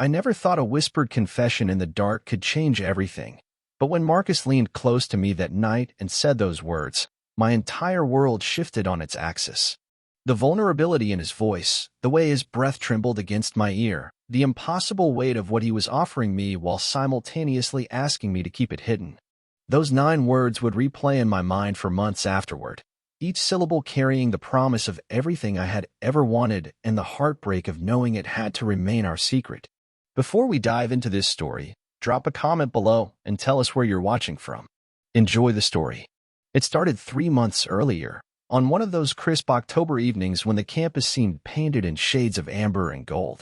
I never thought a whispered confession in the dark could change everything. But when Marcus leaned close to me that night and said those words, my entire world shifted on its axis. The vulnerability in his voice, the way his breath trembled against my ear, the impossible weight of what he was offering me while simultaneously asking me to keep it hidden. Those 9 words would replay in my mind for months afterward, each syllable carrying the promise of everything I had ever wanted and the heartbreak of knowing it had to remain our secret. Before we dive into this story, drop a comment below and tell us where you're watching from. Enjoy the story. It started 3 months earlier, on one of those crisp October evenings when the campus seemed painted in shades of amber and gold.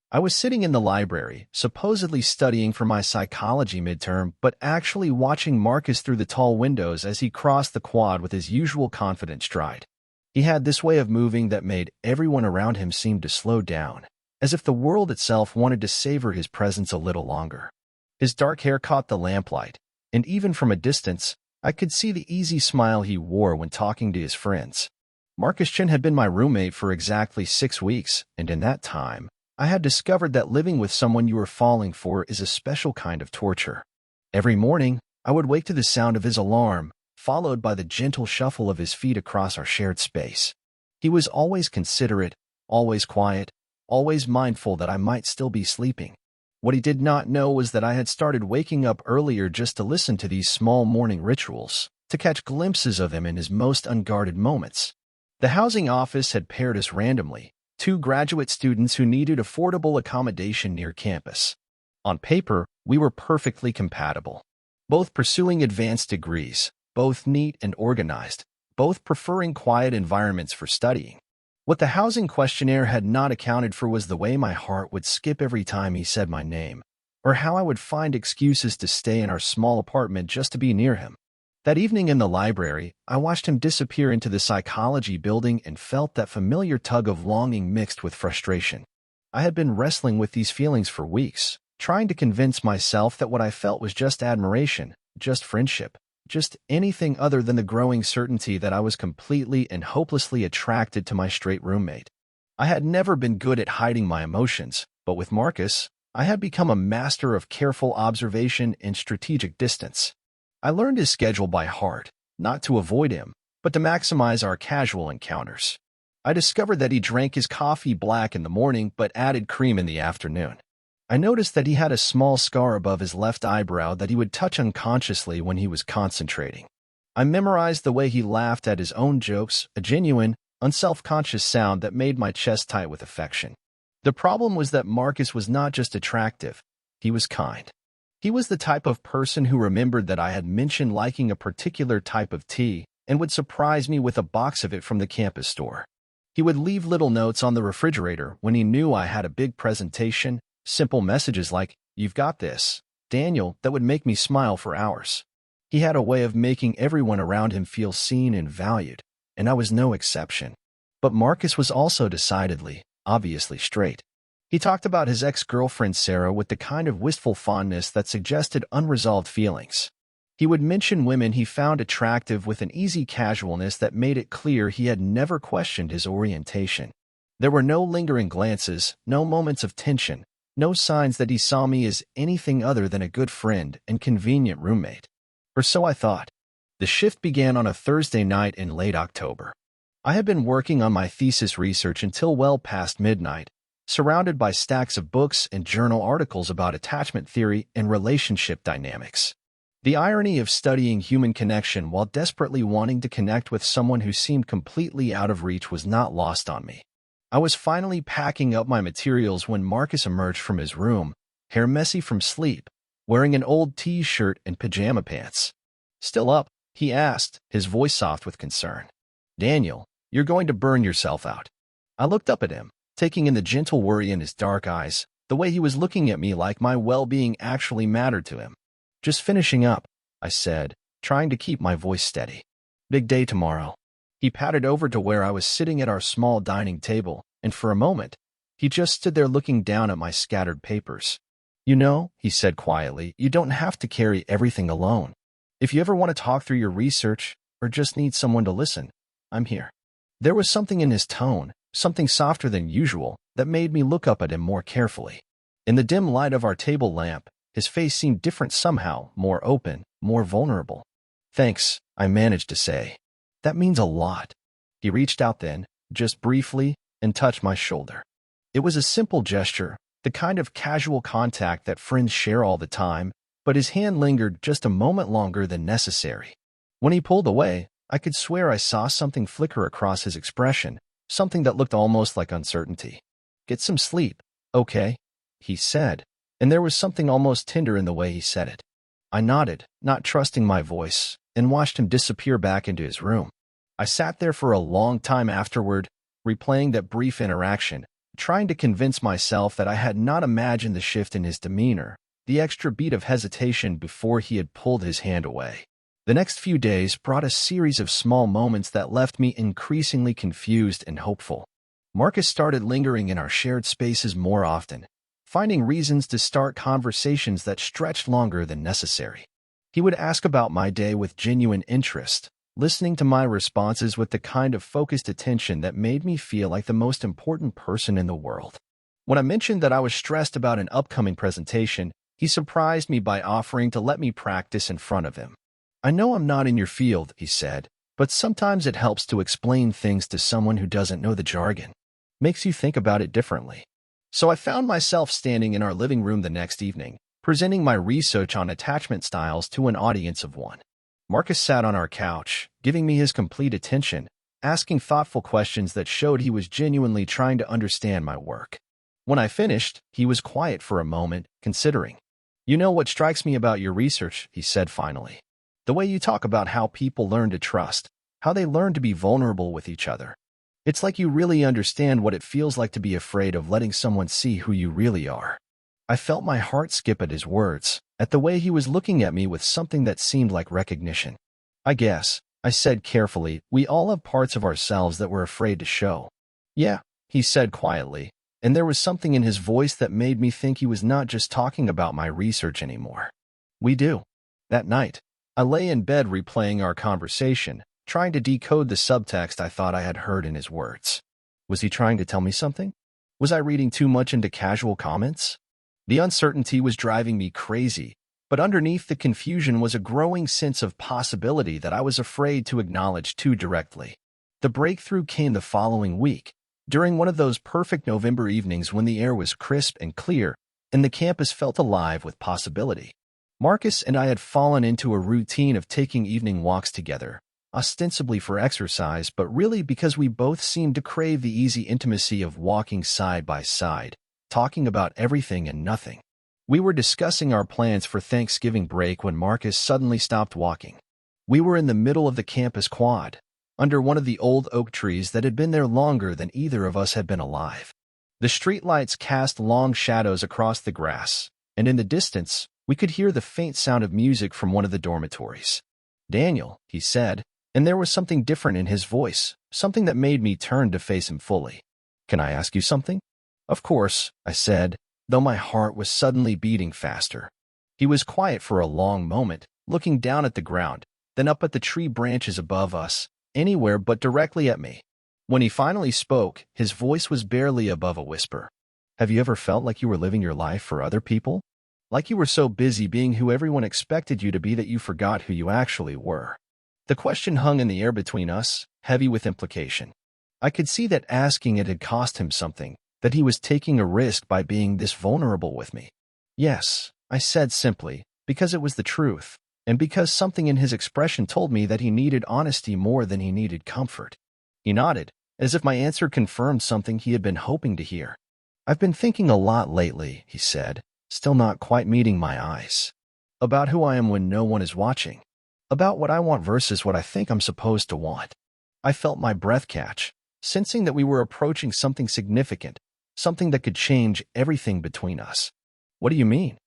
I was sitting in the library, supposedly studying for my psychology midterm, but actually watching Marcus through the tall windows as he crossed the quad with his usual confident stride. He had this way of moving that made everyone around him seem to slow down, as if the world itself wanted to savor his presence a little longer. His dark hair caught the lamplight, and even from a distance, I could see the easy smile he wore when talking to his friends. Marcus Chin had been my roommate for exactly 6 weeks, and in that time, I had discovered that living with someone you are falling for is a special kind of torture. Every morning, I would wake to the sound of his alarm, followed by the gentle shuffle of his feet across our shared space. He was always considerate, always quiet, always mindful that I might still be sleeping. What he did not know was that I had started waking up earlier just to listen to these small morning rituals, to catch glimpses of him in his most unguarded moments. The housing office had paired us randomly, 2 graduate students who needed affordable accommodation near campus. On paper, we were perfectly compatible. Both pursuing advanced degrees, both neat and organized, both preferring quiet environments for studying. What the housing questionnaire had not accounted for was the way my heart would skip every time he said my name, or how I would find excuses to stay in our small apartment just to be near him. That evening in the library, I watched him disappear into the psychology building and felt that familiar tug of longing mixed with frustration. I had been wrestling with these feelings for weeks, trying to convince myself that what I felt was just admiration, just friendship, just anything other than the growing certainty that I was completely and hopelessly attracted to my straight roommate. I had never been good at hiding my emotions, but with Marcus, I had become a master of careful observation and strategic distance. I learned his schedule by heart, not to avoid him, but to maximize our casual encounters. I discovered that he drank his coffee black in the morning but added cream in the afternoon. I noticed that he had a small scar above his left eyebrow that he would touch unconsciously when he was concentrating. I memorized the way he laughed at his own jokes, a genuine, unself-conscious sound that made my chest tight with affection. The problem was that Marcus was not just attractive, he was kind. He was the type of person who remembered that I had mentioned liking a particular type of tea and would surprise me with a box of it from the campus store. He would leave little notes on the refrigerator when he knew I had a big presentation, simple messages like, "You've got this, Daniel," that would make me smile for hours. He had a way of making everyone around him feel seen and valued, and I was no exception. But Marcus was also decidedly, obviously straight. He talked about his ex-girlfriend Sarah with the kind of wistful fondness that suggested unresolved feelings. He would mention women he found attractive with an easy casualness that made it clear he had never questioned his orientation. There were no lingering glances, no moments of tension, no signs that he saw me as anything other than a good friend and convenient roommate. Or so I thought. The shift began on a Thursday night in late October. I had been working on my thesis research until well past midnight, surrounded by stacks of books and journal articles about attachment theory and relationship dynamics. The irony of studying human connection while desperately wanting to connect with someone who seemed completely out of reach was not lost on me. I was finally packing up my materials when Marcus emerged from his room, hair messy from sleep, wearing an old t-shirt and pajama pants. "Still up?" he asked, his voice soft with concern. "Daniel, you're going to burn yourself out." I looked up at him, taking in the gentle worry in his dark eyes, the way he was looking at me like my well-being actually mattered to him. "Just finishing up," I said, trying to keep my voice steady. "Big day tomorrow." He patted over to where I was sitting at our small dining table, and for a moment, he just stood there looking down at my scattered papers. "You know," he said quietly, "you don't have to carry everything alone. If you ever want to talk through your research, or just need someone to listen, I'm here." There was something in his tone, something softer than usual, that made me look up at him more carefully. In the dim light of our table lamp, his face seemed different somehow, more open, more vulnerable. "Thanks," I managed to say. "That means a lot." He reached out then, just briefly, and touched my shoulder. It was a simple gesture, the kind of casual contact that friends share all the time, but his hand lingered just a moment longer than necessary. When he pulled away, I could swear I saw something flicker across his expression, something that looked almost like uncertainty. "Get some sleep, okay?" he said, and there was something almost tender in the way he said it. I nodded, not trusting my voice, and watched him disappear back into his room. I sat there for a long time afterward, replaying that brief interaction, trying to convince myself that I had not imagined the shift in his demeanor, the extra beat of hesitation before he had pulled his hand away. The next few days brought a series of small moments that left me increasingly confused and hopeful. Marcus started lingering in our shared spaces more often, finding reasons to start conversations that stretched longer than necessary. He would ask about my day with genuine interest, listening to my responses with the kind of focused attention that made me feel like the most important person in the world. When I mentioned that I was stressed about an upcoming presentation, he surprised me by offering to let me practice in front of him. "I know I'm not in your field," he said, "but sometimes it helps to explain things to someone who doesn't know the jargon. Makes you think about it differently." So I found myself standing in our living room the next evening, presenting my research on attachment styles to an audience of one. Marcus sat on our couch, giving me his complete attention, asking thoughtful questions that showed he was genuinely trying to understand my work. When I finished, he was quiet for a moment, considering. "You know what strikes me about your research," he said finally. "The way you talk about how people learn to trust, how they learn to be vulnerable with each other. It's like you really understand what it feels like to be afraid of letting someone see who you really are." I felt my heart skip at his words, at the way he was looking at me with something that seemed like recognition. "I guess," I said carefully, "we all have parts of ourselves that we're afraid to show." "Yeah," he said quietly, and there was something in his voice that made me think he was not just talking about my research anymore. "We do." That night, I lay in bed replaying our conversation, trying to decode the subtext I thought I had heard in his words. Was he trying to tell me something? Was I reading too much into casual comments? The uncertainty was driving me crazy, but underneath the confusion was a growing sense of possibility that I was afraid to acknowledge too directly. The breakthrough came the following week, during one of those perfect November evenings when the air was crisp and clear, and the campus felt alive with possibility. Marcus and I had fallen into a routine of taking evening walks together, ostensibly for exercise, but really because we both seemed to crave the easy intimacy of walking side by side, talking about everything and nothing. We were discussing our plans for Thanksgiving break when Marcus suddenly stopped walking. We were in the middle of the campus quad, under one of the old oak trees that had been there longer than either of us had been alive. The streetlights cast long shadows across the grass, and in the distance, we could hear the faint sound of music from one of the dormitories. "Daniel," he said, and there was something different in his voice, something that made me turn to face him fully. "Can I ask you something?" "Of course," I said, though my heart was suddenly beating faster. He was quiet for a long moment, looking down at the ground, then up at the tree branches above us, anywhere but directly at me. When he finally spoke, his voice was barely above a whisper. "Have you ever felt like you were living your life for other people? Like you were so busy being who everyone expected you to be that you forgot who you actually were?" The question hung in the air between us, heavy with implication. I could see that asking it had cost him something, that he was taking a risk by being this vulnerable with me. "Yes," I said simply, because it was the truth, and because something in his expression told me that he needed honesty more than he needed comfort. He nodded, as if my answer confirmed something he had been hoping to hear. "I've been thinking a lot lately," he said, still not quite meeting my eyes. "About who I am when no one is watching. About what I want versus what I think I'm supposed to want." I felt my breath catch, sensing that we were approaching something significant, something that could change everything between us. "What do you mean?"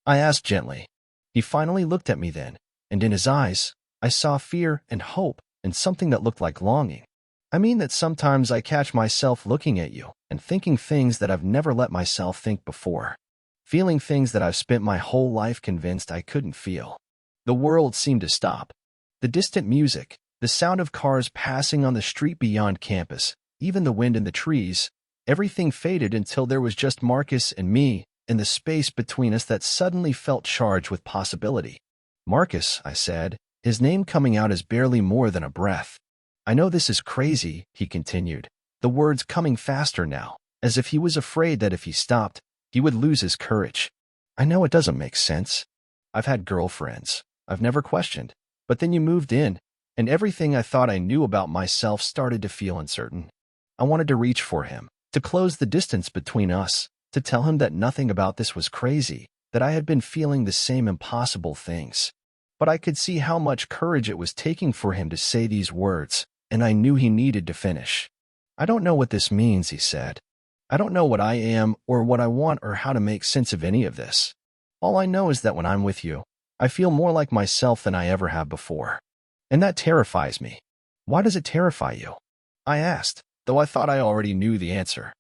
I asked gently. He finally looked at me then, and in his eyes, I saw fear and hope and something that looked like longing. "I mean that sometimes I catch myself looking at you and thinking things that I've never let myself think before. Feeling things that I've spent my whole life convinced I couldn't feel." The world seemed to stop. The distant music, the sound of cars passing on the street beyond campus, even the wind in the trees, everything faded until there was just Marcus and me, and the space between us that suddenly felt charged with possibility. "Marcus," I said, his name coming out as barely more than a breath. "I know this is crazy," he continued, the words coming faster now, as if he was afraid that if he stopped, he would lose his courage. "I know it doesn't make sense. I've had girlfriends. I've never questioned. But then you moved in, and everything I thought I knew about myself started to feel uncertain. I wanted to reach for him, to close the distance between us, to tell him that nothing about this was crazy, that I had been feeling the same impossible things. But I could see how much courage it was taking for him to say these words, and I knew he needed to finish. "I don't know what this means," he said. "I don't know what I am or what I want or how to make sense of any of this. All I know is that when I'm with you, I feel more like myself than I ever have before. And that terrifies me." "Why does it terrify you?" I asked, though I thought I already knew the answer.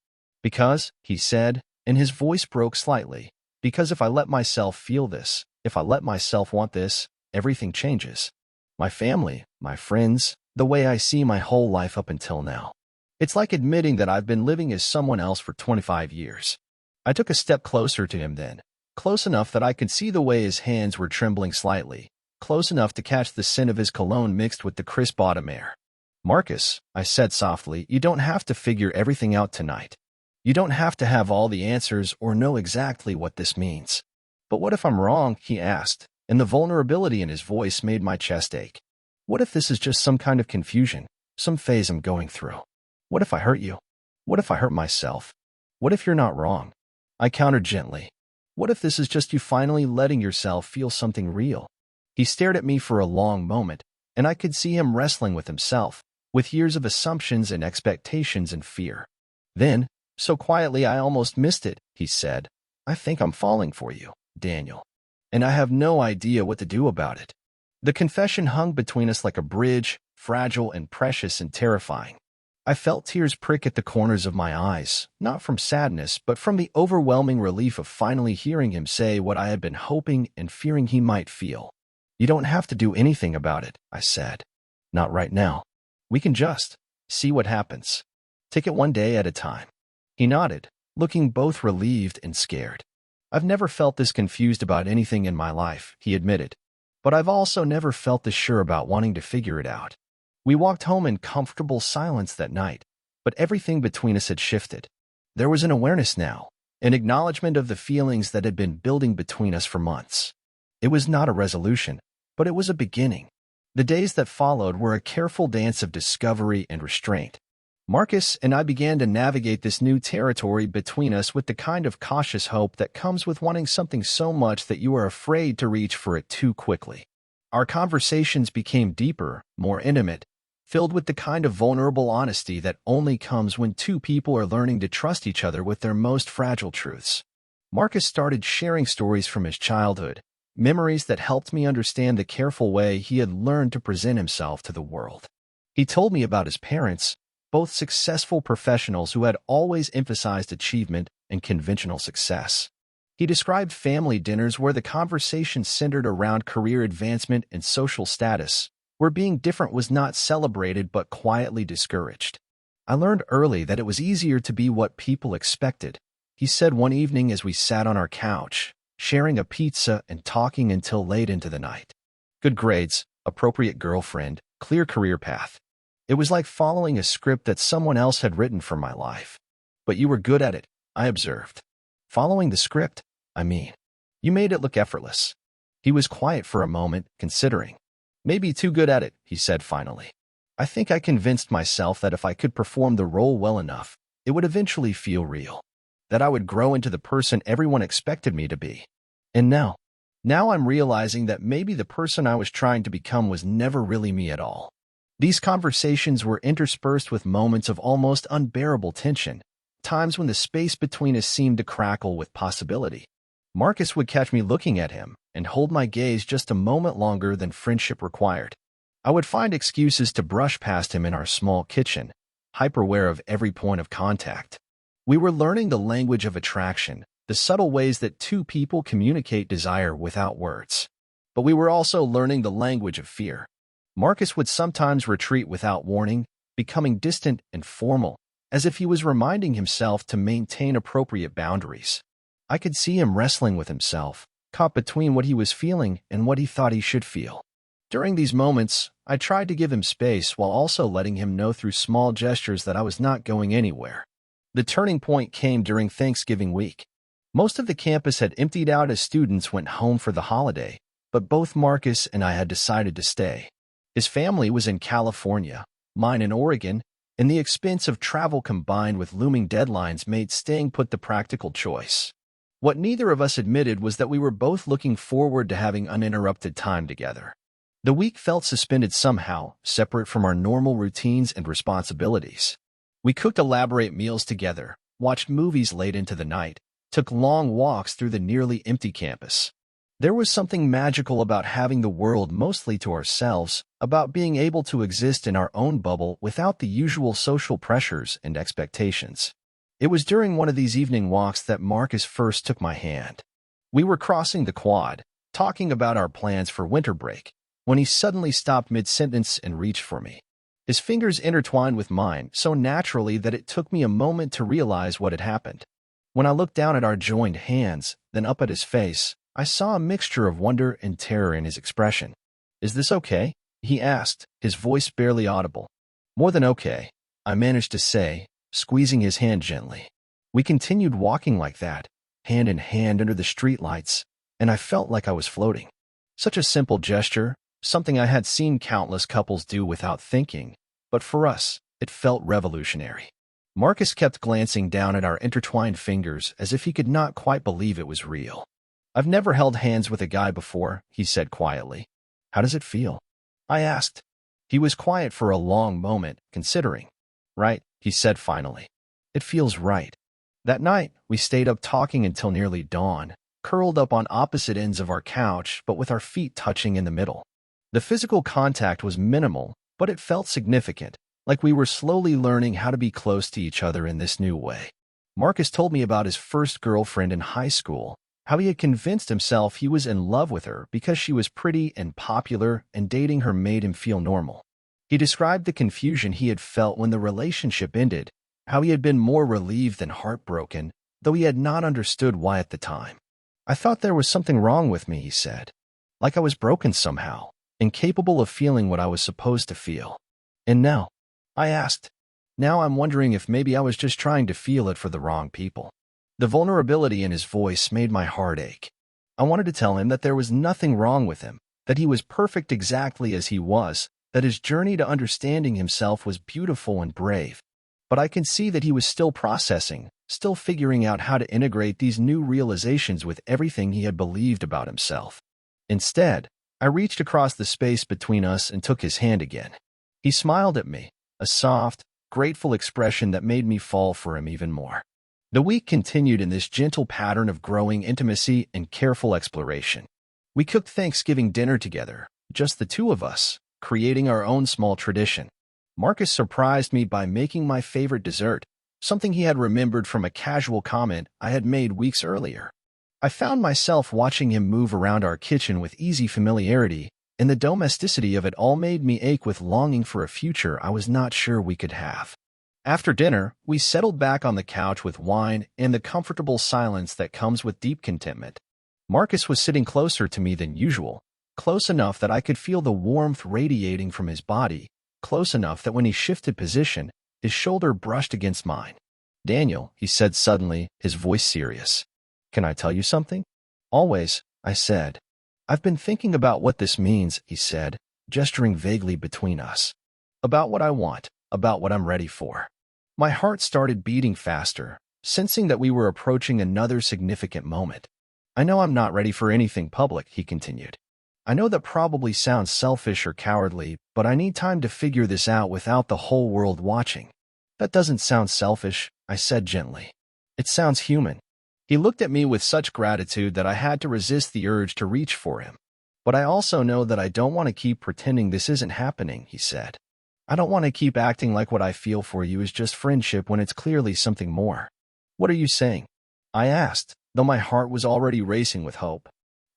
"Because," he said, and his voice broke slightly, "because if I let myself feel this, if I let myself want this, everything changes. My family, my friends, the way I see my whole life up until now. It's like admitting that I've been living as someone else for 25 years. I took a step closer to him then, close enough that I could see the way his hands were trembling slightly, close enough to catch the scent of his cologne mixed with the crisp autumn air. "Marcus," I said softly, "you don't have to figure everything out tonight. You don't have to have all the answers or know exactly what this means." "But what if I'm wrong?" he asked, and the vulnerability in his voice made my chest ache. "What if this is just some kind of confusion, some phase I'm going through? What if I hurt you? What if I hurt myself? What if you're not wrong?" I countered gently. "What if this is just you finally letting yourself feel something real?" He stared at me for a long moment, and I could see him wrestling with himself, with years of assumptions and expectations and fear. Then, so quietly I almost missed it, he said, "I think I'm falling for you, Daniel. And I have no idea what to do about it." The confession hung between us like a bridge, fragile and precious and terrifying. I felt tears prick at the corners of my eyes, not from sadness, but from the overwhelming relief of finally hearing him say what I had been hoping and fearing he might feel. "You don't have to do anything about it," I said. "Not right now. We can just see what happens. Take it one day at a time." He nodded, looking both relieved and scared. "I've never felt this confused about anything in my life," he admitted. "But I've also never felt this sure about wanting to figure it out." We walked home in comfortable silence that night, but everything between us had shifted. There was an awareness now, an acknowledgement of the feelings that had been building between us for months. It was not a resolution, but it was a beginning. The days that followed were a careful dance of discovery and restraint. Marcus and I began to navigate this new territory between us with the kind of cautious hope that comes with wanting something so much that you are afraid to reach for it too quickly. Our conversations became deeper, more intimate, filled with the kind of vulnerable honesty that only comes when two people are learning to trust each other with their most fragile truths. Marcus started sharing stories from his childhood, memories that helped me understand the careful way he had learned to present himself to the world. He told me about his parents, both successful professionals who had always emphasized achievement and conventional success. He described family dinners where the conversation centered around career advancement and social status, where being different was not celebrated but quietly discouraged. "I learned early that it was easier to be what people expected," he said one evening as we sat on our couch, sharing a pizza and talking until late into the night. "Good grades, appropriate girlfriend, clear career path. It was like following a script that someone else had written for my life. But you were good at it," I observed. "Following the script, I mean. You made it look effortless." He was quiet for a moment, considering. "Maybe too good at it," he said finally. "I think I convinced myself that if I could perform the role well enough, it would eventually feel real. That I would grow into the person everyone expected me to be. And now I'm realizing that maybe the person I was trying to become was never really me at all." These conversations were interspersed with moments of almost unbearable tension, times when the space between us seemed to crackle with possibility. Marcus would catch me looking at him and hold my gaze just a moment longer than friendship required. I would find excuses to brush past him in our small kitchen, hyper-aware of every point of contact. We were learning the language of attraction, the subtle ways that two people communicate desire without words. But we were also learning the language of fear. Marcus would sometimes retreat without warning, becoming distant and formal, as if he was reminding himself to maintain appropriate boundaries. I could see him wrestling with himself, caught between what he was feeling and what he thought he should feel. During these moments, I tried to give him space while also letting him know through small gestures that I was not going anywhere. The turning point came during Thanksgiving week. Most of the campus had emptied out as students went home for the holiday, but both Marcus and I had decided to stay. His family was in California, mine in Oregon, and the expense of travel combined with looming deadlines made staying put the practical choice. What neither of us admitted was that we were both looking forward to having uninterrupted time together. The week felt suspended somehow, separate from our normal routines and responsibilities. We cooked elaborate meals together, watched movies late into the night, took long walks through the nearly empty campus. There was something magical about having the world mostly to ourselves, about being able to exist in our own bubble without the usual social pressures and expectations. It was during one of these evening walks that Marcus first took my hand. We were crossing the quad, talking about our plans for winter break, when he suddenly stopped mid-sentence and reached for me. His fingers intertwined with mine so naturally that it took me a moment to realize what had happened. When I looked down at our joined hands, then up at his face, I saw a mixture of wonder and terror in his expression. "Is this okay?" he asked, his voice barely audible. "More than okay," I managed to say, squeezing his hand gently. We continued walking like that, hand in hand under the streetlights, and I felt like I was floating. Such a simple gesture, something I had seen countless couples do without thinking, but for us, it felt revolutionary. Marcus kept glancing down at our intertwined fingers as if he could not quite believe it was real. "I've never held hands with a guy before," he said quietly. "How does it feel?" I asked. He was quiet for a long moment, considering. "Right," he said finally. "It feels right." That night, we stayed up talking until nearly dawn, curled up on opposite ends of our couch but with our feet touching in the middle. The physical contact was minimal, but it felt significant, like we were slowly learning how to be close to each other in this new way. Marcus told me about his first girlfriend in high school, how he had convinced himself he was in love with her because she was pretty and popular and dating her made him feel normal. He described the confusion he had felt when the relationship ended, how he had been more relieved than heartbroken, though he had not understood why at the time. "I thought there was something wrong with me," he said. "Like I was broken somehow, incapable of feeling what I was supposed to feel. And now?" I asked. "Now I'm wondering if maybe I was just trying to feel it for the wrong people." The vulnerability in his voice made my heart ache. I wanted to tell him that there was nothing wrong with him, that he was perfect exactly as he was, that his journey to understanding himself was beautiful and brave. But I could see that he was still processing, still figuring out how to integrate these new realizations with everything he had believed about himself. Instead, I reached across the space between us and took his hand again. He smiled at me, a soft, grateful expression that made me fall for him even more. The week continued in this gentle pattern of growing intimacy and careful exploration. We cooked Thanksgiving dinner together, just the two of us, creating our own small tradition. Marcus surprised me by making my favorite dessert, something he had remembered from a casual comment I had made weeks earlier. I found myself watching him move around our kitchen with easy familiarity, and the domesticity of it all made me ache with longing for a future I was not sure we could have. After dinner, we settled back on the couch with wine and the comfortable silence that comes with deep contentment. Marcus was sitting closer to me than usual, close enough that I could feel the warmth radiating from his body, close enough that when he shifted position, his shoulder brushed against mine. "Daniel," he said suddenly, his voice serious. "Can I tell you something?" "Always," I said. "I've been thinking about what this means," he said, gesturing vaguely between us. "About what I want, about what I'm ready for." My heart started beating faster, sensing that we were approaching another significant moment. "I know I'm not ready for anything public," he continued. "I know that probably sounds selfish or cowardly, but I need time to figure this out without the whole world watching." "That doesn't sound selfish," I said gently. "It sounds human." He looked at me with such gratitude that I had to resist the urge to reach for him. "But I also know that I don't want to keep pretending this isn't happening," he said. "I don't want to keep acting like what I feel for you is just friendship when it's clearly something more." "What are you saying?" I asked, though my heart was already racing with hope.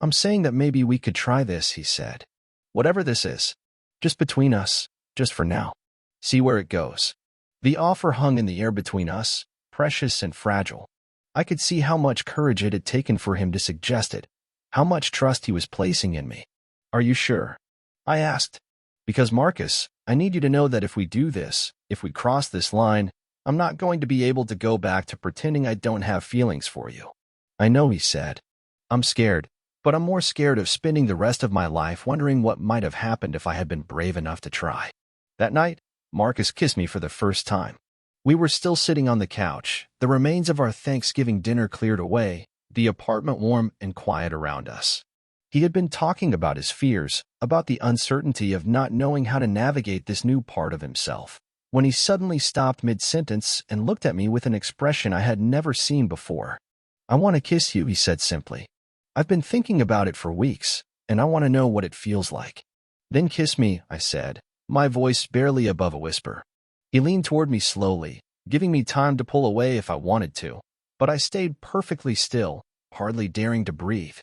"I'm saying that maybe we could try this," he said. "Whatever this is. Just between us, just for now. See where it goes." The offer hung in the air between us, precious and fragile. I could see how much courage it had taken for him to suggest it, how much trust he was placing in me. "Are you sure?" I asked. "Because, Marcus, I need you to know that if we do this, if we cross this line, I'm not going to be able to go back to pretending I don't have feelings for you." "I know," he said. "I'm scared, but I'm more scared of spending the rest of my life wondering what might have happened if I had been brave enough to try." That night, Marcus kissed me for the first time. We were still sitting on the couch, the remains of our Thanksgiving dinner cleared away, the apartment warm and quiet around us. He had been talking about his fears, about the uncertainty of not knowing how to navigate this new part of himself, when he suddenly stopped mid-sentence and looked at me with an expression I had never seen before. "I want to kiss you," he said simply. "I've been thinking about it for weeks, and I want to know what it feels like." "Then kiss me," I said, my voice barely above a whisper. He leaned toward me slowly, giving me time to pull away if I wanted to, but I stayed perfectly still, hardly daring to breathe.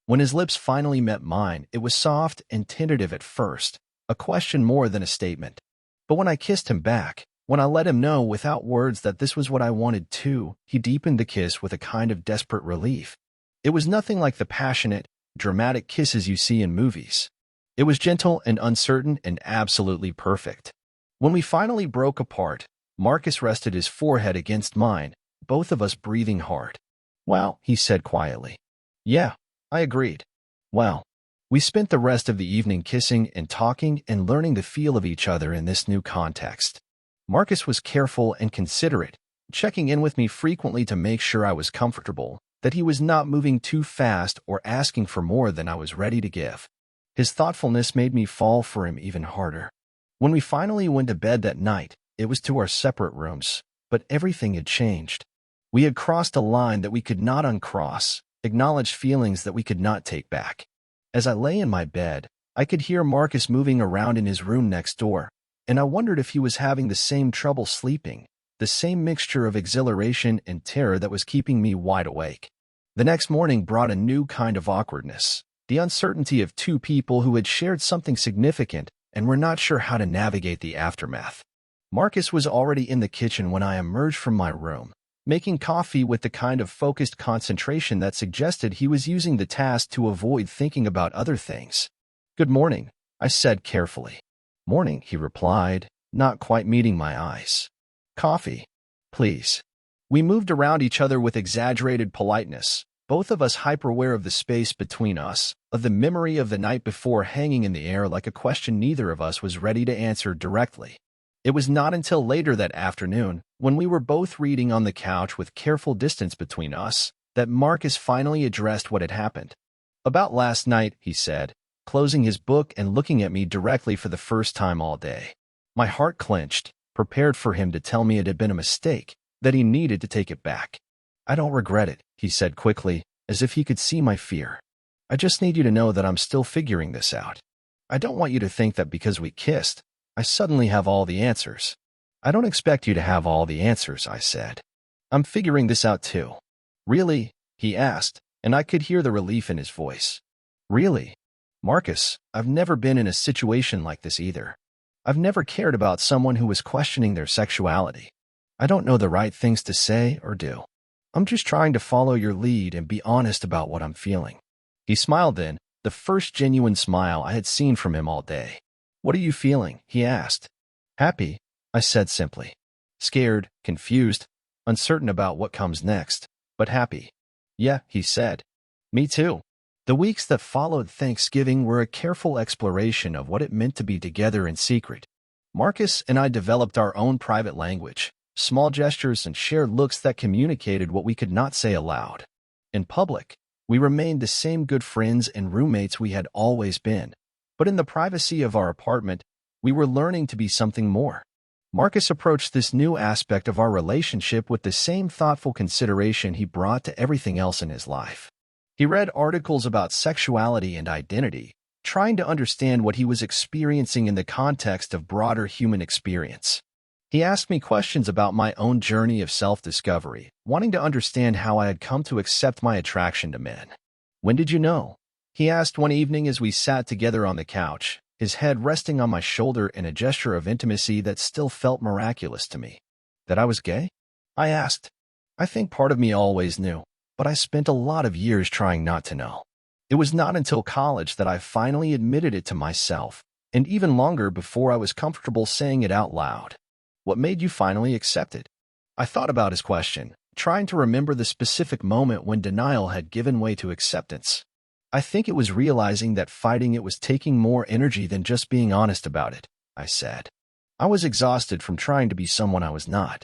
When his lips finally met mine, it was soft and tentative at first, a question more than a statement. But when I kissed him back, when I let him know without words that this was what I wanted too, he deepened the kiss with a kind of desperate relief. It was nothing like the passionate, dramatic kisses you see in movies. It was gentle and uncertain and absolutely perfect. When we finally broke apart, Marcus rested his forehead against mine, both of us breathing hard. "Well," he said quietly. "Yeah," I agreed. "Well." We spent the rest of the evening kissing and talking and learning the feel of each other in this new context. Marcus was careful and considerate, checking in with me frequently to make sure I was comfortable, that he was not moving too fast or asking for more than I was ready to give. His thoughtfulness made me fall for him even harder. When we finally went to bed that night, it was to our separate rooms, but everything had changed. We had crossed a line that we could not uncross, acknowledged feelings that we could not take back. As I lay in my bed, I could hear Marcus moving around in his room next door, and I wondered if he was having the same trouble sleeping, the same mixture of exhilaration and terror that was keeping me wide awake. The next morning brought a new kind of awkwardness, the uncertainty of two people who had shared something significant and were not sure how to navigate the aftermath. Marcus was already in the kitchen when I emerged from my room, making coffee with the kind of focused concentration that suggested he was using the task to avoid thinking about other things. "Good morning," I said carefully. "Morning," he replied, not quite meeting my eyes. "Coffee, please." We moved around each other with exaggerated politeness, both of us hyper-aware of the space between us, of the memory of the night before hanging in the air like a question neither of us was ready to answer directly. It was not until later that afternoon, when we were both reading on the couch with careful distance between us, that Marcus finally addressed what had happened. "About last night," he said, closing his book and looking at me directly for the first time all day. My heart clenched, prepared for him to tell me it had been a mistake, that he needed to take it back. "I don't regret it," he said quickly, as if he could see my fear. "I just need you to know that I'm still figuring this out. I don't want you to think that because we kissed, I suddenly have all the answers." "I don't expect you to have all the answers," I said. "I'm figuring this out too." "Really?" he asked, and I could hear the relief in his voice. "Really? Marcus, I've never been in a situation like this either. I've never cared about someone who was questioning their sexuality. I don't know the right things to say or do. I'm just trying to follow your lead and be honest about what I'm feeling." He smiled then, the first genuine smile I had seen from him all day. "What are you feeling?" he asked. "Happy," I said simply. "Scared, confused, uncertain about what comes next, but happy." "Yeah," he said. "Me too." The weeks that followed Thanksgiving were a careful exploration of what it meant to be together in secret. Marcus and I developed our own private language, small gestures and shared looks that communicated what we could not say aloud. In public, we remained the same good friends and roommates we had always been, but in the privacy of our apartment, we were learning to be something more. Marcus approached this new aspect of our relationship with the same thoughtful consideration he brought to everything else in his life. He read articles about sexuality and identity, trying to understand what he was experiencing in the context of broader human experience. He asked me questions about my own journey of self-discovery, wanting to understand how I had come to accept my attraction to men. "When did you know?" he asked one evening as we sat together on the couch, his head resting on my shoulder in a gesture of intimacy that still felt miraculous to me. "That I was gay?" I asked. I think part of me always knew, but I spent a lot of years trying not to know. It was not until college that I finally admitted it to myself, and even longer before I was comfortable saying it out loud. What made you finally accept it? I thought about his question, trying to remember the specific moment when denial had given way to acceptance. I think it was realizing that fighting it was taking more energy than just being honest about it, I said. I was exhausted from trying to be someone I was not.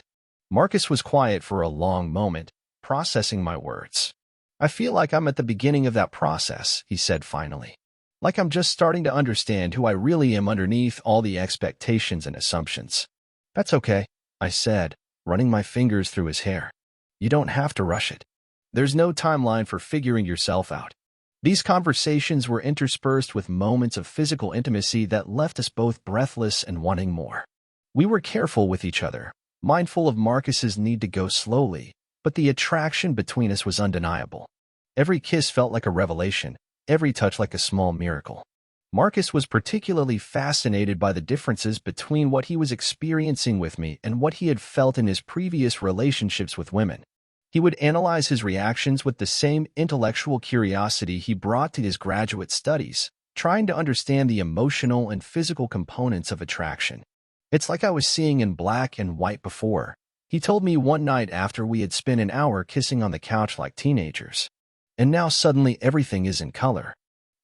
Marcus was quiet for a long moment, processing my words. I feel like I'm at the beginning of that process, he said finally. Like I'm just starting to understand who I really am underneath all the expectations and assumptions. That's okay, I said, running my fingers through his hair. You don't have to rush it. There's no timeline for figuring yourself out. These conversations were interspersed with moments of physical intimacy that left us both breathless and wanting more. We were careful with each other, mindful of Marcus's need to go slowly, but the attraction between us was undeniable. Every kiss felt like a revelation, every touch like a small miracle. Marcus was particularly fascinated by the differences between what he was experiencing with me and what he had felt in his previous relationships with women. He would analyze his reactions with the same intellectual curiosity he brought to his graduate studies, trying to understand the emotional and physical components of attraction. It's like I was seeing in black and white before, he told me one night after we had spent an hour kissing on the couch like teenagers. And now suddenly everything is in color.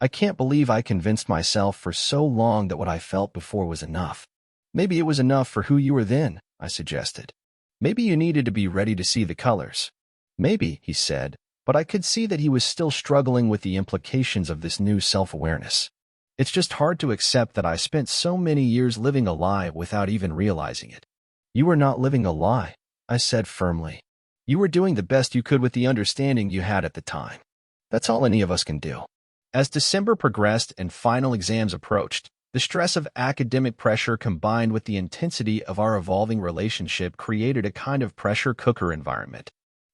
I can't believe I convinced myself for so long that what I felt before was enough. Maybe it was enough for who you were then, I suggested. Maybe you needed to be ready to see the colors. Maybe, he said, but I could see that he was still struggling with the implications of this new self-awareness. It's just hard to accept that I spent so many years living a lie without even realizing it. You were not living a lie, I said firmly. You were doing the best you could with the understanding you had at the time. That's all any of us can do. As December progressed and final exams approached, the stress of academic pressure combined with the intensity of our evolving relationship created a kind of pressure cooker environment.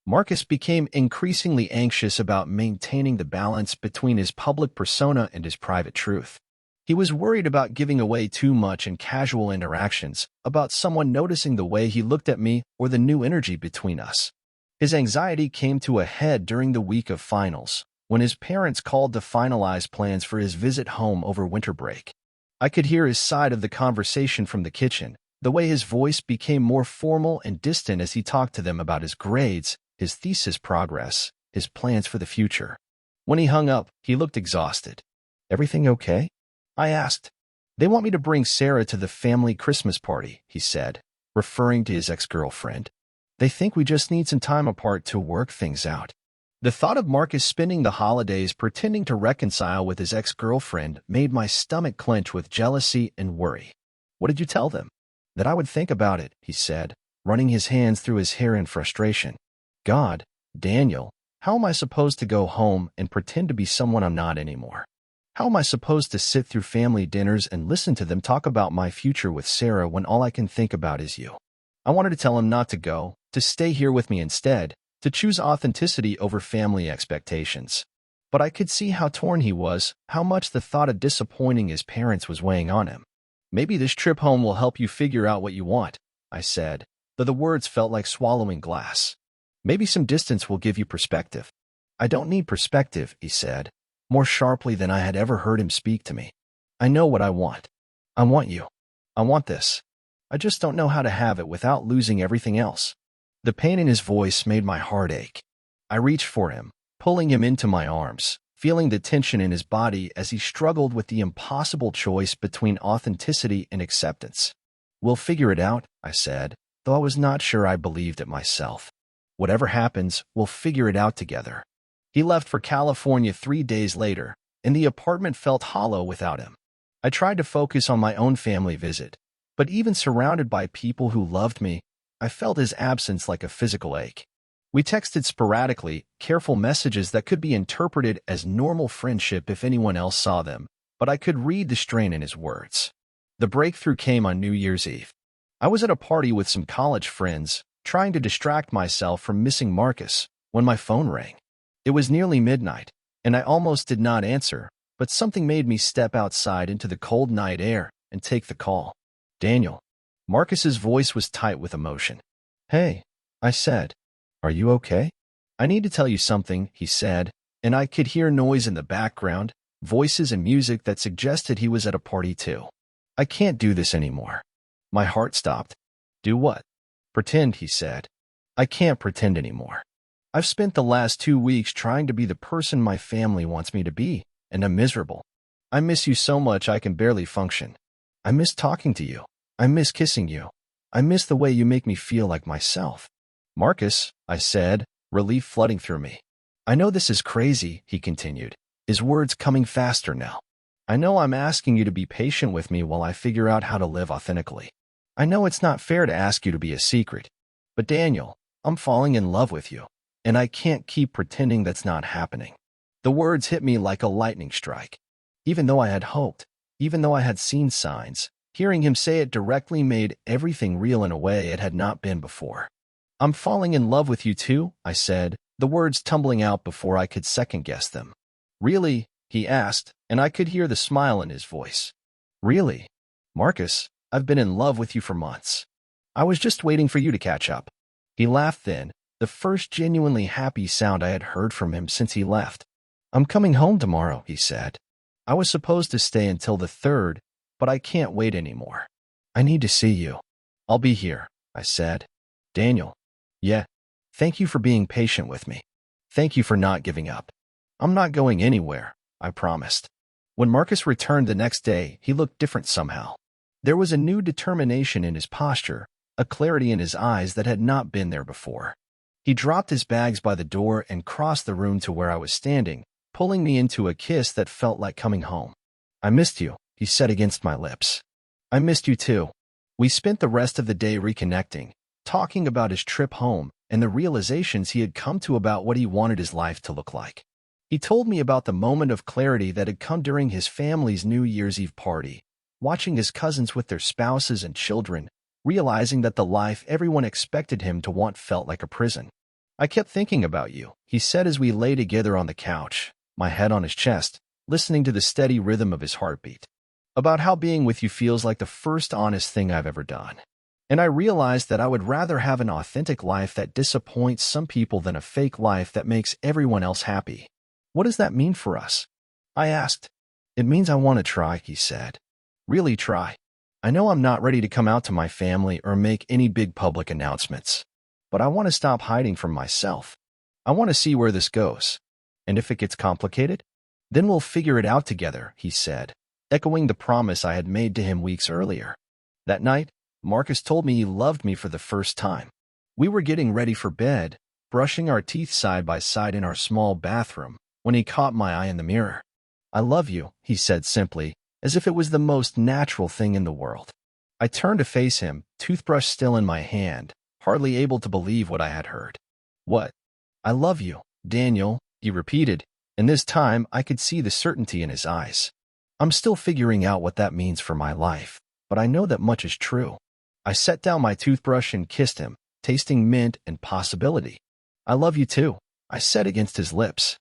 Marcus became increasingly anxious about maintaining the balance between his public persona and his private truth. He was worried about giving away too much in casual interactions, about someone noticing the way he looked at me or the new energy between us. His anxiety came to a head during the week of finals, when his parents called to finalize plans for his visit home over winter break. I could hear his side of the conversation from the kitchen, the way his voice became more formal and distant as he talked to them about his grades, his thesis progress, his plans for the future. When he hung up, he looked exhausted. Everything okay? I asked. They want me to bring Sarah to the family Christmas party, he said, referring to his ex-girlfriend. They think we just need some time apart to work things out. The thought of Marcus spending the holidays pretending to reconcile with his ex-girlfriend made my stomach clench with jealousy and worry. What did you tell them? That I would think about it, he said, running his hands through his hair in frustration. God, Daniel, how am I supposed to go home and pretend to be someone I'm not anymore? How am I supposed to sit through family dinners and listen to them talk about my future with Sarah when all I can think about is you? I wanted to tell him not to go, to stay here with me instead, to choose authenticity over family expectations. But I could see how torn he was, how much the thought of disappointing his parents was weighing on him. Maybe this trip home will help you figure out what you want, I said, though the words felt like swallowing glass. Maybe some distance will give you perspective. I don't need perspective, he said, more sharply than I had ever heard him speak to me. I know what I want. I want you. I want this. I just don't know how to have it without losing everything else. The pain in his voice made my heart ache. I reached for him, pulling him into my arms, feeling the tension in his body as he struggled with the impossible choice between authenticity and acceptance. We'll figure it out, I said, though I was not sure I believed it myself. Whatever happens, we'll figure it out together. He left for California 3 days later, and the apartment felt hollow without him. I tried to focus on my own family visit, but even surrounded by people who loved me, I felt his absence like a physical ache. We texted sporadically, careful messages that could be interpreted as normal friendship if anyone else saw them, but I could read the strain in his words. The breakthrough came on New Year's Eve. I was at a party with some college friends, trying to distract myself from missing Marcus, when my phone rang. It was nearly midnight, and I almost did not answer, but something made me step outside into the cold night air and take the call. Daniel. Marcus's voice was tight with emotion. Hey, I said. Are you okay? I need to tell you something, he said, and I could hear noise in the background, voices and music that suggested he was at a party too. I can't do this anymore. My heart stopped. Do what? Pretend, he said. I can't pretend anymore. I've spent the last 2 weeks trying to be the person my family wants me to be, and I'm miserable. I miss you so much I can barely function. I miss talking to you. I miss kissing you. I miss the way you make me feel like myself. Marcus, I said, relief flooding through me. I know this is crazy, he continued, his words coming faster now. I know I'm asking you to be patient with me while I figure out how to live authentically. I know it's not fair to ask you to be a secret. But Daniel, I'm falling in love with you, and I can't keep pretending that's not happening. The words hit me like a lightning strike. Even though I had hoped, even though I had seen signs, hearing him say it directly made everything real in a way it had not been before. I'm falling in love with you too, I said, the words tumbling out before I could second-guess them. Really? He asked, and I could hear the smile in his voice. Really? Marcus, I've been in love with you for months. I was just waiting for you to catch up. He laughed then, the first genuinely happy sound I had heard from him since he left. I'm coming home tomorrow, he said. I was supposed to stay until the 3rd, but I can't wait anymore. I need to see you. I'll be here, I said. Daniel. Yeah. Thank you for being patient with me. Thank you for not giving up. I'm not going anywhere, I promised. When Marcus returned the next day, he looked different somehow. There was a new determination in his posture, a clarity in his eyes that had not been there before. He dropped his bags by the door and crossed the room to where I was standing, pulling me into a kiss that felt like coming home. I missed you, he said against my lips. I missed you too. We spent the rest of the day reconnecting, talking about his trip home and the realizations he had come to about what he wanted his life to look like. He told me about the moment of clarity that had come during his family's New Year's Eve party, watching his cousins with their spouses and children, realizing that the life everyone expected him to want felt like a prison. I kept thinking about you, he said as we lay together on the couch, my head on his chest, listening to the steady rhythm of his heartbeat. About how being with you feels like the first honest thing I've ever done. And I realized that I would rather have an authentic life that disappoints some people than a fake life that makes everyone else happy. What does that mean for us? I asked. It means I want to try, he said. Really try. I know I'm not ready to come out to my family or make any big public announcements, but I want to stop hiding from myself. I want to see where this goes. And if it gets complicated, then we'll figure it out together, he said, echoing the promise I had made to him weeks earlier. That night, Marcus told me he loved me for the first time. We were getting ready for bed, brushing our teeth side by side in our small bathroom, when he caught my eye in the mirror. I love you, he said simply, as if it was the most natural thing in the world. I turned to face him, toothbrush still in my hand, hardly able to believe what I had heard. What? I love you, Daniel, he repeated, and this time I could see the certainty in his eyes. I'm still figuring out what that means for my life, but I know that much is true. I set down my toothbrush and kissed him, tasting mint and possibility. I love you too, I said against his lips.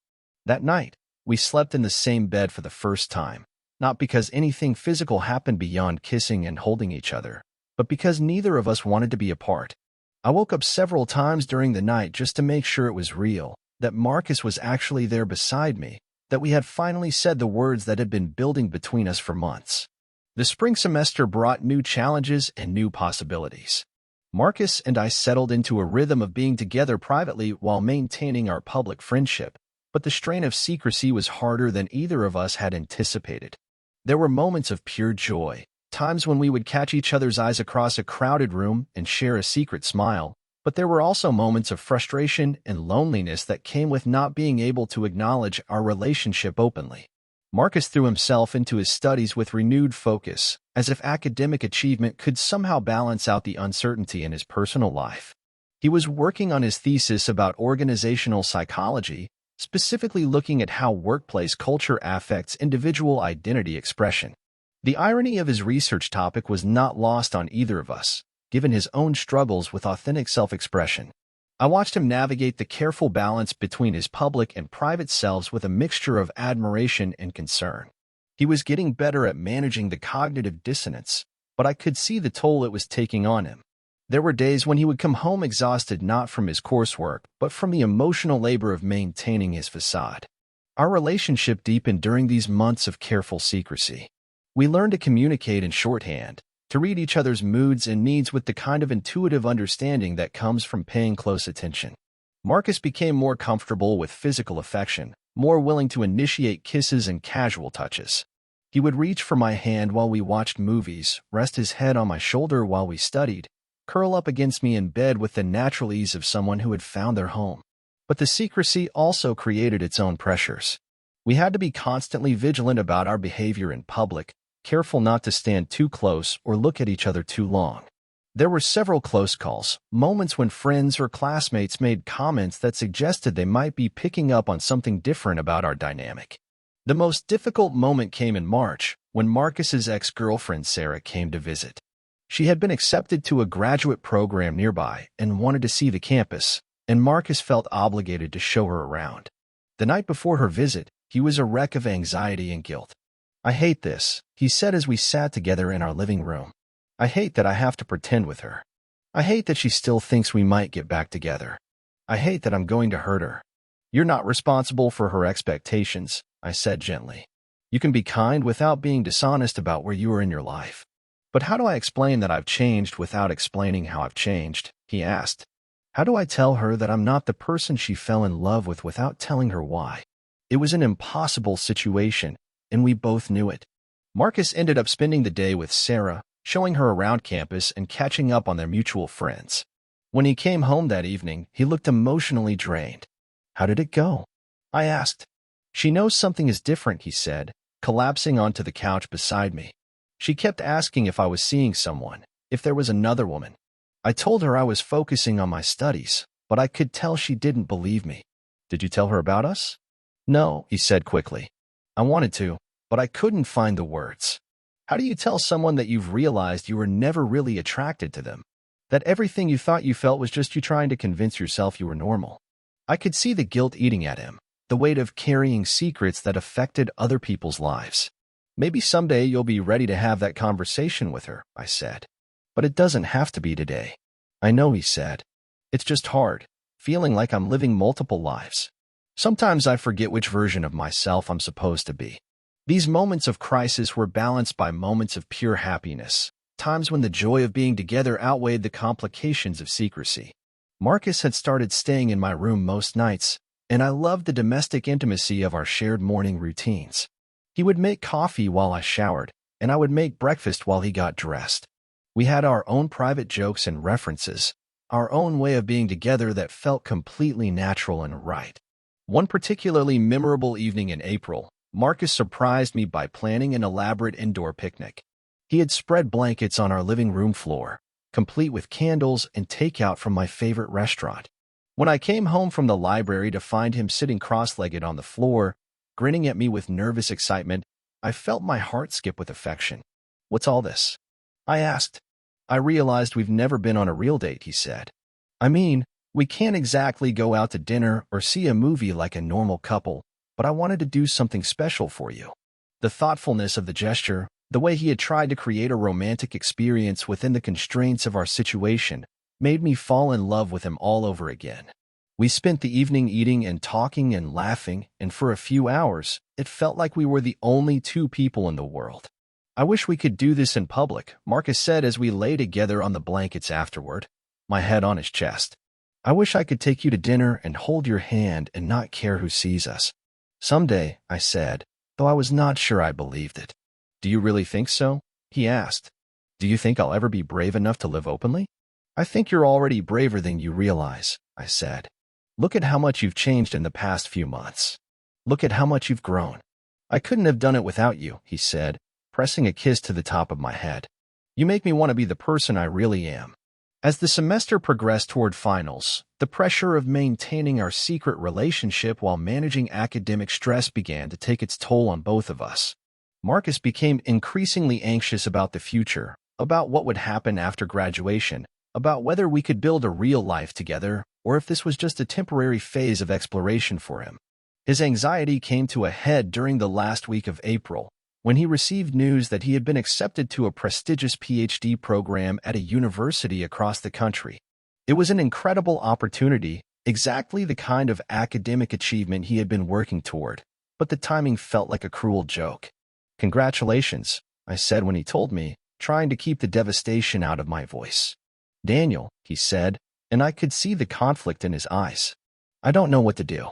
That night, we slept in the same bed for the first time, not because anything physical happened beyond kissing and holding each other, but because neither of us wanted to be apart. I woke up several times during the night just to make sure it was real, that Marcus was actually there beside me, that we had finally said the words that had been building between us for months. The spring semester brought new challenges and new possibilities. Marcus and I settled into a rhythm of being together privately while maintaining our public friendship, but the strain of secrecy was harder than either of us had anticipated. There were moments of pure joy, times when we would catch each other's eyes across a crowded room and share a secret smile, but there were also moments of frustration and loneliness that came with not being able to acknowledge our relationship openly. Marcus threw himself into his studies with renewed focus, as if academic achievement could somehow balance out the uncertainty in his personal life. He was working on his thesis about organizational psychology, specifically looking at how workplace culture affects individual identity expression. The irony of his research topic was not lost on either of us, given his own struggles with authentic self-expression. I watched him navigate the careful balance between his public and private selves with a mixture of admiration and concern. He was getting better at managing the cognitive dissonance, but I could see the toll it was taking on him. There were days when he would come home exhausted not from his coursework, but from the emotional labor of maintaining his facade. Our relationship deepened during these months of careful secrecy. We learned to communicate in shorthand, to read each other's moods and needs with the kind of intuitive understanding that comes from paying close attention. Marcus became more comfortable with physical affection, more willing to initiate kisses and casual touches. He would reach for my hand while we watched movies, rest his head on my shoulder while we studied, curl up against me in bed with the natural ease of someone who had found their home. But the secrecy also created its own pressures. We had to be constantly vigilant about our behavior in public, careful not to stand too close or look at each other too long. There were several close calls, moments when friends or classmates made comments that suggested they might be picking up on something different about our dynamic. The most difficult moment came in March, when Marcus's ex-girlfriend Sarah came to visit. She had been accepted to a graduate program nearby and wanted to see the campus, and Marcus felt obligated to show her around. The night before her visit, he was a wreck of anxiety and guilt. "I hate this," he said as we sat together in our living room. "I hate that I have to pretend with her. I hate that she still thinks we might get back together. I hate that I'm going to hurt her." "You're not responsible for her expectations," I said gently. "You can be kind without being dishonest about where you are in your life." "But how do I explain that I've changed without explaining how I've changed?" he asked. "How do I tell her that I'm not the person she fell in love with without telling her why?" It was an impossible situation, and we both knew it. Marcus ended up spending the day with Sarah, showing her around campus and catching up on their mutual friends. When he came home that evening, he looked emotionally drained. "How did it go?" I asked. "She knows something is different," he said, collapsing onto the couch beside me. "She kept asking if I was seeing someone, if there was another woman. I told her I was focusing on my studies, but I could tell she didn't believe me." "Did you tell her about us?" "No," he said quickly. "I wanted to, but I couldn't find the words." How do you tell someone that you've realized you were never really attracted to them? That everything you thought you felt was just you trying to convince yourself you were normal? I could see the guilt eating at him, the weight of carrying secrets that affected other people's lives. "Maybe someday you'll be ready to have that conversation with her," I said. "But it doesn't have to be today." "I know," he said. "It's just hard, feeling like I'm living multiple lives. Sometimes I forget which version of myself I'm supposed to be." These moments of crisis were balanced by moments of pure happiness, times when the joy of being together outweighed the complications of secrecy. Marcus had started staying in my room most nights, and I loved the domestic intimacy of our shared morning routines. He would make coffee while I showered, and I would make breakfast while he got dressed. We had our own private jokes and references, our own way of being together that felt completely natural and right. One particularly memorable evening in April, Marcus surprised me by planning an elaborate indoor picnic. He had spread blankets on our living room floor, complete with candles and takeout from my favorite restaurant. When I came home from the library to find him sitting cross-legged on the floor, grinning at me with nervous excitement, I felt my heart skip with affection. "What's all this?" I asked. "I realized we've never been on a real date," he said. "I mean, we can't exactly go out to dinner or see a movie like a normal couple, but I wanted to do something special for you." The thoughtfulness of the gesture, the way he had tried to create a romantic experience within the constraints of our situation, made me fall in love with him all over again. We spent the evening eating and talking and laughing, and for a few hours, it felt like we were the only two people in the world. "I wish we could do this in public," Marcus said as we lay together on the blankets afterward, my head on his chest. "I wish I could take you to dinner and hold your hand and not care who sees us." "Someday," I said, though I was not sure I believed it. "Do you really think so?" he asked. "Do you think I'll ever be brave enough to live openly?" "I think you're already braver than you realize," I said. "Look at how much you've changed in the past few months. Look at how much you've grown." "I couldn't have done it without you," he said, pressing a kiss to the top of my head. "You make me want to be the person I really am." As the semester progressed toward finals, the pressure of maintaining our secret relationship while managing academic stress began to take its toll on both of us. Marcus became increasingly anxious about the future, about what would happen after graduation, about whether we could build a real life together or if this was just a temporary phase of exploration for him. His anxiety came to a head during the last week of April, when he received news that he had been accepted to a prestigious PhD program at a university across the country. It was an incredible opportunity, exactly the kind of academic achievement he had been working toward, but the timing felt like a cruel joke. "Congratulations," I said when he told me, trying to keep the devastation out of my voice. "Daniel," he said, and I could see the conflict in his eyes. "I don't know what to do.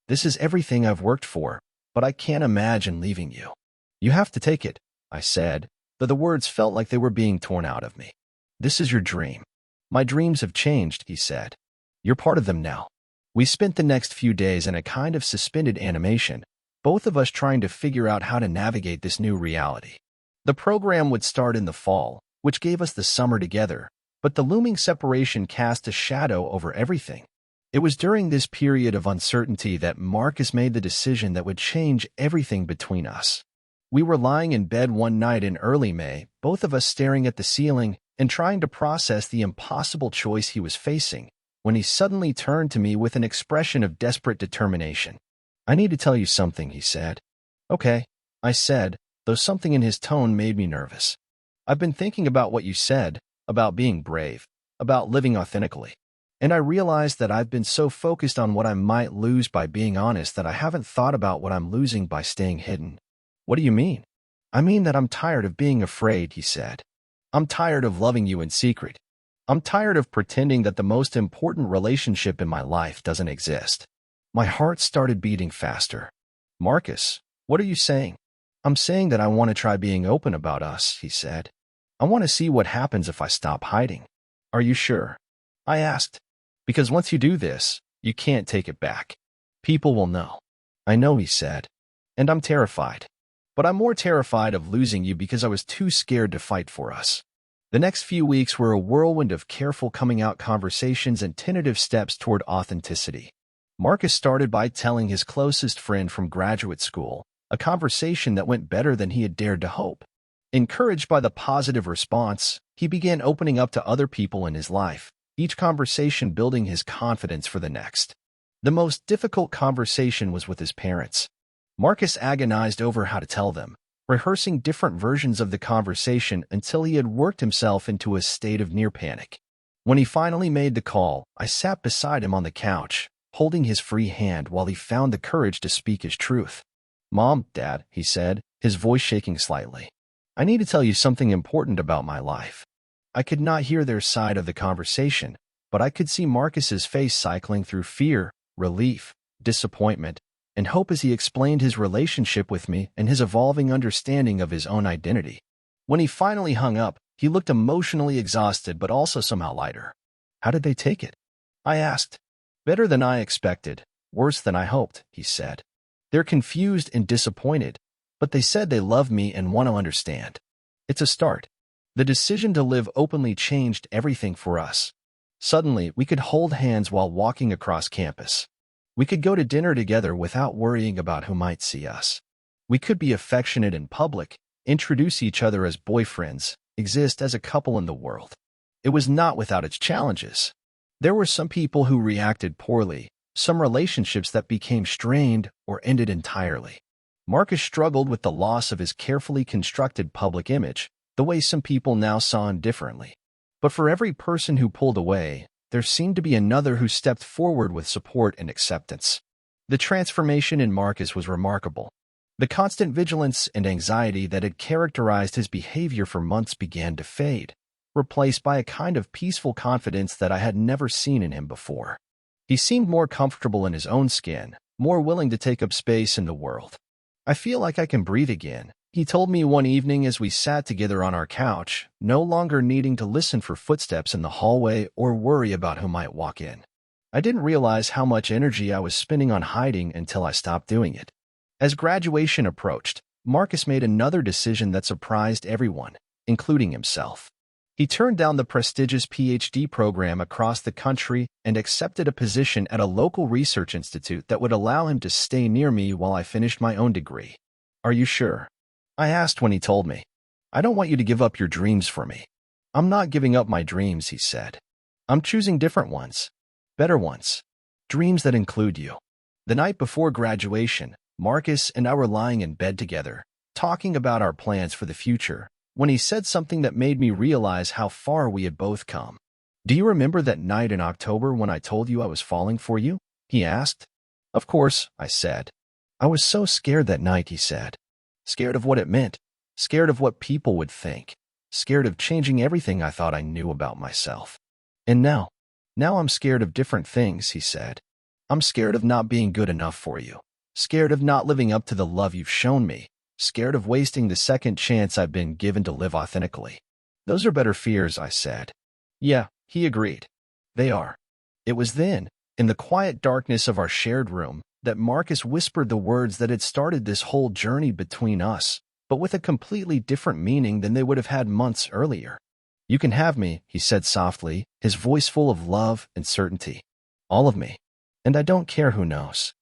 This is everything I've worked for, but I can't imagine leaving you." "You have to take it," I said, though the words felt like they were being torn out of me. "This is your dream." "My dreams have changed," he said. "You're part of them now." We spent the next few days in a kind of suspended animation, both of us trying to figure out how to navigate this new reality. The program would start in the fall, which gave us the summer together, but the looming separation cast a shadow over everything. It was during this period of uncertainty that Marcus made the decision that would change everything between us. We were lying in bed one night in early May, both of us staring at the ceiling and trying to process the impossible choice he was facing, when he suddenly turned to me with an expression of desperate determination. "I need to tell you something," he said. "Okay," I said, though something in his tone made me nervous. "I've been thinking about what you said, about being brave, about living authentically. And I realized that I've been so focused on what I might lose by being honest that I haven't thought about what I'm losing by staying hidden." "What do you mean?" "I mean that I'm tired of being afraid," he said. "I'm tired of loving you in secret. I'm tired of pretending that the most important relationship in my life doesn't exist." My heart started beating faster. "Marcus, what are you saying?" "I'm saying that I want to try being open about us," he said. "I want to see what happens if I stop hiding." "Are you sure?" I asked. "Because once you do this, you can't take it back. People will know." "I know," he said. "And I'm terrified. But I'm more terrified of losing you because I was too scared to fight for us." The next few weeks were a whirlwind of careful coming-out conversations and tentative steps toward authenticity. Marcus started by telling his closest friend from graduate school, a conversation that went better than he had dared to hope. Encouraged by the positive response, he began opening up to other people in his life, each conversation building his confidence for the next. The most difficult conversation was with his parents. Marcus agonized over how to tell them, rehearsing different versions of the conversation until he had worked himself into a state of near panic. When he finally made the call, I sat beside him on the couch, holding his free hand while he found the courage to speak his truth. "Mom, Dad," he said, his voice shaking slightly. "I need to tell you something important about my life." I could not hear their side of the conversation, but I could see Marcus's face cycling through fear, relief, disappointment, and hope as he explained his relationship with me and his evolving understanding of his own identity. When he finally hung up, he looked emotionally exhausted but also somehow lighter. "How did they take it?" I asked. "Better than I expected, worse than I hoped," he said. "They're confused and disappointed, but they said they love me and want to understand. It's a start." The decision to live openly changed everything for us. Suddenly, we could hold hands while walking across campus. We could go to dinner together without worrying about who might see us. We could be affectionate in public, introduce each other as boyfriends, exist as a couple in the world. It was not without its challenges. There were some people who reacted poorly, some relationships that became strained or ended entirely. Marcus struggled with the loss of his carefully constructed public image, the way some people now saw him differently. But for every person who pulled away, there seemed to be another who stepped forward with support and acceptance. The transformation in Marcus was remarkable. The constant vigilance and anxiety that had characterized his behavior for months began to fade, replaced by a kind of peaceful confidence that I had never seen in him before. He seemed more comfortable in his own skin, more willing to take up space in the world. "I feel like I can breathe again," he told me one evening as we sat together on our couch, no longer needing to listen for footsteps in the hallway or worry about who might walk in. I didn't realize how much energy I was spending on hiding until I stopped doing it. As graduation approached, Marcus made another decision that surprised everyone, including himself. He turned down the prestigious PhD program across the country and accepted a position at a local research institute that would allow him to stay near me while I finished my own degree. "Are you sure?" I asked when he told me. "I don't want you to give up your dreams for me." "I'm not giving up my dreams," he said. "I'm choosing different ones. Better ones. Dreams that include you." The night before graduation, Marcus and I were lying in bed together, talking about our plans for the future, when he said something that made me realize how far we had both come. "Do you remember that night in October when I told you I was falling for you?" he asked. "Of course," I said. "I was so scared that night," he said. "Scared of what it meant. Scared of what people would think. Scared of changing everything I thought I knew about myself. And now I'm scared of different things," he said. "I'm scared of not being good enough for you. Scared of not living up to the love you've shown me. Scared of wasting the second chance I've been given to live authentically." "Those are better fears," I said. "Yeah," he agreed. "They are." It was then, in the quiet darkness of our shared room, that Marcus whispered the words that had started this whole journey between us, but with a completely different meaning than they would have had months earlier. "You can have me," he said softly, his voice full of love and certainty. "All of me. And I don't care who knows."